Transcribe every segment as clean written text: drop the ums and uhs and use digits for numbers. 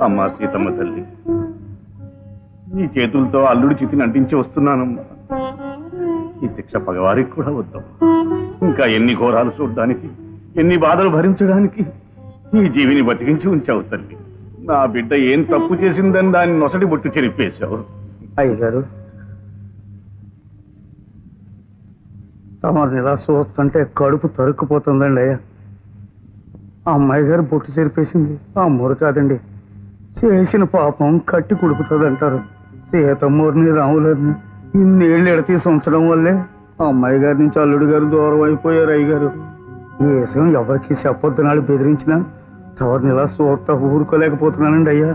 అమ్మా సీతమ్మ తల్లి, నీ చేతులతో అల్లుడి చితిని అంటించి వస్తున్నానమ్మా. ఈ శిక్ష పగవారికి కూడా వద్దాం. ఇంకా ఎన్ని ఘోరాలు చూడడానికి, ఎన్ని బాధలు భరించడానికి ఈ జీవిని బతికించి ఉంచావు తల్లి. నా బిడ్డ ఏం తప్పు చేసిందని దాన్ని నొసటి బొట్టు చెరిపేశావు. అయ్యగారు, తమరు ఇలా చూస్తుంటే కడుపు తరుక్కుపోతుందండి అయ్యా. ఆ అమ్మాయి గారు బొట్టు చెరిపేసింది ఆ మూరు కాదండి, చేసిన పాపం కట్టి కుడుకుతుంది అంటారు. సీతమ్మూరిని రాములని ఇన్నేళ్ళు ఎడతీసి ఉంచడం వల్లే ఆ అమ్మాయి గారి నుంచి అల్లుడు గారు దూరం అయిపోయారు. అయ్యగారు, ఈ విషయం ఎవరికి చెప్పొద్దు నాడు బెదిరించినా తవరిని ఇలా చూస్తా ఊరుకోలేకపోతున్నానండి అయ్యా.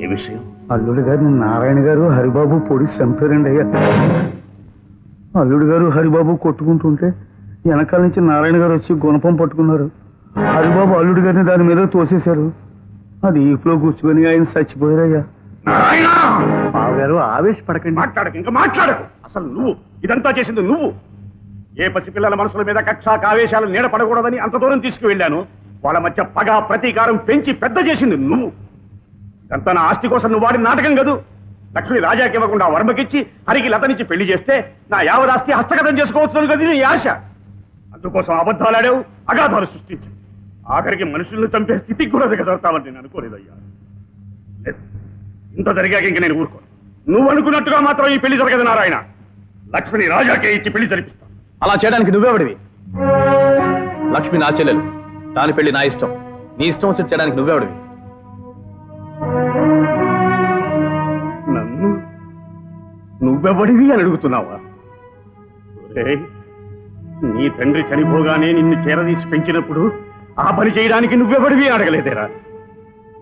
ఏ విషయం? అల్లుడు గారిని నారాయణ గారు హరిబాబు పొడి చంపారండి అయ్యా. అల్లుడు గారు హరిబాబు కొట్టుకుంటుంటే వెనకాల నుంచి నారాయణ గారు వచ్చి గుణపం పట్టుకున్నారు. హరిబాబు అల్లుడు గారిని దాని మీద తోసేశారు. అది ఈపులో కూర్చుకొని ఆయన చచ్చిపోయారయ్యా. గారు ఆవేశపడకండి, మాట్లాడక, ఇంకా మాట్లాడకు. అసలు నువ్వు ఇదంతా చేసింది నువ్వు. ఏ పసిపిల్లల మనసుల మీద కక్షాక ఆవేశాలు నీడపడకూడదని అంత దూరం తీసుకువెళ్ళాను. వాళ్ళ మధ్య పగ ప్రతీకారం పెంచి పెద్ద చేసింది నువ్వు. ఇదంతా నా ఆస్తి కోసం నువ్వు వాడిన నాటకం కదూ. లక్ష్మి రాజాకి ఇవ్వకుండా వర్మకిచ్చి హరికి లతనిచ్చి పెళ్లి చేస్తే నా యావదాస్తి హస్తగతం చేసుకోవచ్చు కదా నీ ఆశ. అందుకోసం అబద్ధాలాడావు, అగాధాలు సృష్టించి ఆఖరికి మనుషులను చంపే స్థితికి కూడా దిగజరుతావని నేను అనుకోలేదయ్యా. ఇంత జరిగాక ఇంక నేను ఊరుకోను. నువ్వు అనుకున్నట్టుగా మాత్రం ఈ పెళ్లి జరగదు నారాయణ. లక్ష్మిని రాజాకే ఇచ్చి పెళ్లి జరిపిస్తాను. అలా చేయడానికి నువ్వెవడివి? లక్ష్మి నా చెల్లెలు, దాని పెళ్లి నా ఇష్టం. నీ ఇష్టం వచ్చి చేయడానికి నువ్వెవడివి? నన్ను నువ్వెవడివి అని అడుగుతున్నావా? నీ తండ్రి చనిపోగానే నిన్ను చేరదీసి పెంచినప్పుడు ఆ పని చేయడానికి నువ్వెవడివి అని అడగలేదేరా?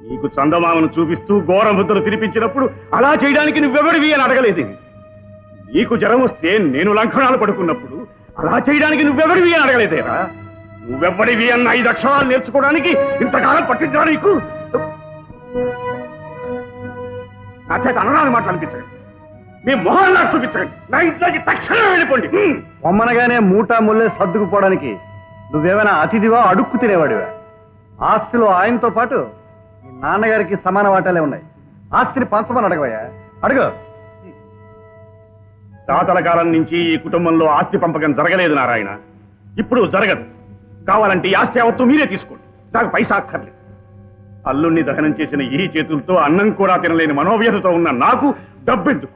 నీకు చందమామను చూపిస్తూ ఘోర ముద్దలు తినిపించినప్పుడు అలా చేయడానికి నువ్వెవడివి అని అడగలేదు. నీకు జ్వరం వస్తే నేను లంకణాలు పడుకున్నప్పుడు అలా చేయడానికి నువ్వెవడివి అని అడగలేదేరా? నువ్వెవడివి అన్న 5 అక్షరాలు నేర్చుకోవడానికి ఇంతకాలం పట్టించా నీకు? నా చేత అనరాని మాటలు అనిపించండి, మీ మొహాలు నాకు చూపించండి. నా ఇంట్లోకి తక్షణమే వెళ్ళిపోండి. పొమ్మనగానే మూటా ముల్లే సర్దుకుపోవడానికి నువ్వేమైనా అతిథివా, అడుక్కు తినేవాడివా? ఆస్తిలో ఆయనతో పాటు మీ నాన్నగారికి సమాన వాటాలే ఉన్నాయి. ఆస్తిని పంచమని అడగవయ్యా, అడుగు. తాతల కాలం నుంచి ఈ కుటుంబంలో ఆస్తి పంపకం జరగలేదు నారాయణ, ఇప్పుడు జరగదు. కావాలంటే ఈ ఆస్తి యావత్తు మీరే తీసుకోండి, నాకు పైసా అక్కర్లేదు. అల్లుణ్ణి దహనం చేసిన ఈ చేతులతో అన్నం కూడా తినలేని మనోవ్యతతో ఉన్న నాకు డబ్బెందుకు?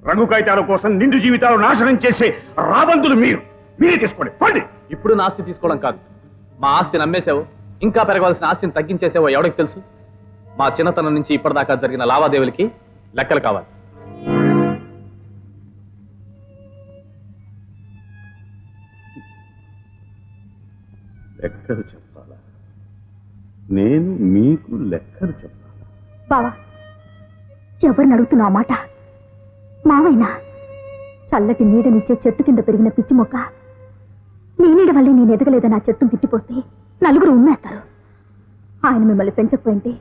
రంగు కాగితాల కోసం నిండు జీవితాలు నాశనం చేసే రాబందులు మీరే తీసుకోండి, పండి. ఇప్పుడు నా ఆస్తి తీసుకోవడం కాదు, మా ఆస్తిని అమ్మేసావు, ఇంకా పెరగవలసిన ఆస్తిని తగ్గించేసావో ఎవరికి తెలుసు? మా చిన్నతనం నుంచి ఇప్పటిదాకా జరిగిన లావాదేవీలకి లెక్కలు కావాలి. లెక్కలు చెప్పాలా? నేను మీకు లెక్కలు చెప్పాలా? బావా, ఎవరిని అడుగుతున్నావు మాట? మావైనా చల్లటి నీడనిచ్చే చెట్టు కింద పెరిగిన పిచ్చి మొక్క, నీ నీడ వల్లే నేను ఎదగలేదని ఆ చెట్టును తిట్టిపోస్తే నలుగురు ఉమ్మేస్తారు. ఆయన మిమ్మల్ని పెంచకపోయింటే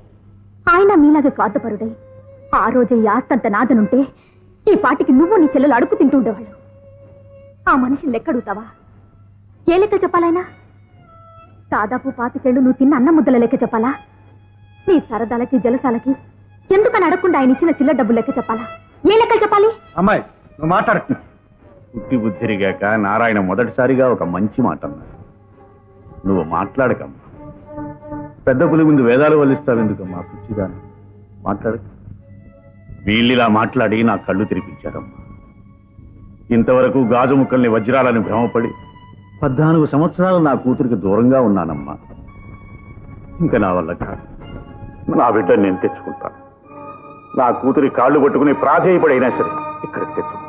ఆయన మీలాగే స్వార్థపరుడై ఆ రోజే ఈ ఆస్తంత నాదనుంటే ఈ పాటికి నువ్వు నీ చెల్లెలు అడుగు తింటూ ఉండేవాళ్ళు. ఆ మనిషిని లెక్క అడుగుతావా? ఏ లెక్క చెప్పాలైనా? దాదాపు 25 ఏళ్ళు నువ్వు తిన్న అన్న ముద్దల లెక్క చెప్పాలా? నీ సరదాలకి జలసాలకి ఎందుకని అడగకుండా ఆయన ఇచ్చిన చిల్లర డబ్బులు లెక్క చెప్పాలా? ఏ లెక్కలు చెప్పాలి? అమ్మాయి, నువ్వు మాట్లాడు. పుట్టి బుద్ధిరిగాక నారాయణ మొదటిసారిగా ఒక మంచి మాట అన్నాడు. నువ్వు మాట్లాడకమ్మా. పెద్ద పులి ముందు వేదాలు వల్లిస్తావెందుకమ్మా పిచ్చిదాన్ని? మాట్లాడు. వీళ్ళిలా మాట్లాడి నా కళ్ళు తెరిపించారమ్మా. ఇంతవరకు గాజు ముక్కల్ని వజ్రాలని భ్రమపడి 14 సంవత్సరాలు నా కూతురికి దూరంగా ఉన్నానమ్మా. ఇంకా నా వల్ల కాదు. నా బిడ్డని నేను తెచ్చుకుంటాను. నా కూతురి కాళ్ళు పట్టుకుని ప్రాధేయపడైనా సరే ఇక్కడికి తెచ్చుకుంటాను.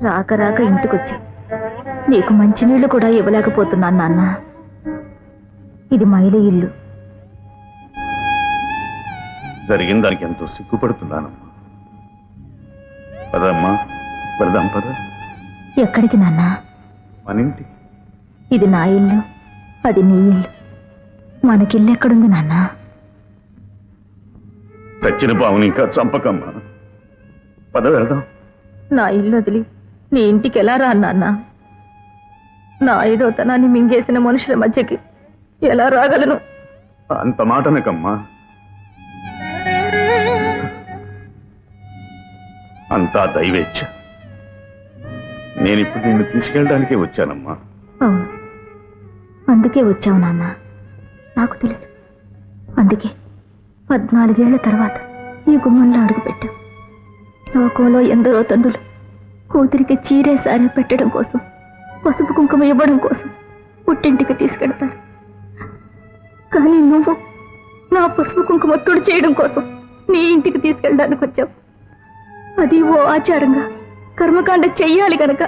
రాక రాక ఇంటికొచ్చి నీకు మంచినీళ్లు కూడా ఇవ్వలేకపోతున్నాను నాన్న. ఇది మైలు ఇల్లు. జరిగిన దానికి ఎంతో సిగ్గుపడుతున్నానమ్మా. పదమ్మా, వెళదాం పద. ఎక్కడికి నాన్న? మన ఇంటికి. ఇది నా ఇల్లు, అది నీ ఇల్లు. మనకిల్లు ఎక్కడుంది నాన్న? చచ్చిన పావుని ఇంకా చంపకమ్మా. పద వెళదాం. నా ఇల్లు వదిలి నీ ఇంటికి ఎలా రా నాన్న? నా ఐదోతనాన్ని మింగేసిన మనుషుల మధ్యకి ఎలా రాగలను? అంత మాటనకమ్మా. అంతా దైవేచ్ఛ. నేనిప్పుడు నిన్ను తీసుకెళ్ళడానికే వచ్చానమ్మా. అవును, అందుకే వచ్చావు నాన్న. నాకు తెలుసు. అందుకే 14 ఏళ్ల తర్వాత ఈ గుమ్మంలో అడుగుపెట్టావు. లోకంలో ఎందరో తండ్రులు కూతురికి చీరే సారే పెట్టడం కోసం, పసుపు కుంకుమ ఇవ్వడం కోసం పుట్టింటికి తీసుకెడతారు. కానీ నువ్వు నా పసుపు కుంకుమ తుడి చేయడం కోసం నీ ఇంటికి తీసుకెళ్ళడానికి వచ్చావు. అది ఓ ఆచారంగా కర్మకాండ చెయ్యాలి గనక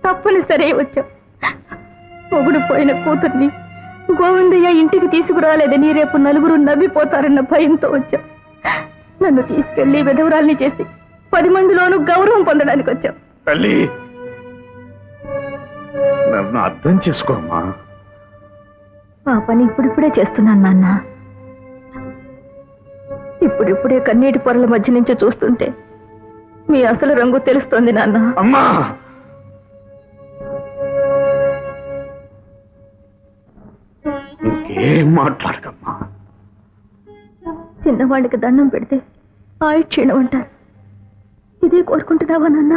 తప్పనిసరి వచ్చావు. మొగుడు పోయిన కూతుర్ని గోవిందయ్య ఇంటికి తీసుకురాలేదని రేపు నలుగురు నవ్విపోతారన్న భయంతో వచ్చావు. నన్ను తీసుకెళ్లి విధవరాల్ని చేసి 10 మందిలోనూ గౌరవం పొందడానికి వచ్చావు. తల్లి, నన్ను అర్థం చేసుకోమ్మా. ఆ పని ఇప్పుడిప్పుడే చేస్తున్నాను నాన్న. ఇప్పుడిప్పుడే కన్నీటి పొరల మధ్య నుంచి చూస్తుంటే మీ అసలు రంగు తెలుస్తోంది నాన్న. అమ్మా, ఇంకేం మాట్లాడకమ్మా. చిన్నవాళ్ళకి దండం పెడితే క్షీణం అంటారు. ఇదే కోరుకుంటున్నావా నాన్న?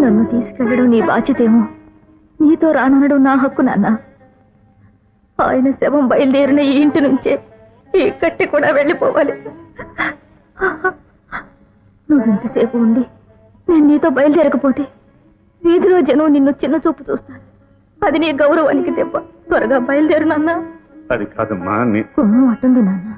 నన్ను తీసుకెళ్ళడం నీ బాధ్యతేమో, నీతో రాననడం నా హక్కు నాన్న. ఆయన శవం బయలుదేరిన ఈ ఇంటి నుంచే ఈ కట్టి కూడా వెళ్ళిపోవాలి. నువ్వు ఇంతసేపు ఉండి నేను నీతో బయలుదేరకపోతే వీధిలో జనం నిన్ను చిన్న చూపు చూస్తారు. అది నీ గౌరవానికి దెబ్బ. త్వరగా బయలుదేరు నాన్న. అది కాదమ్మా. కొమ్ము అటుంది నాన్న.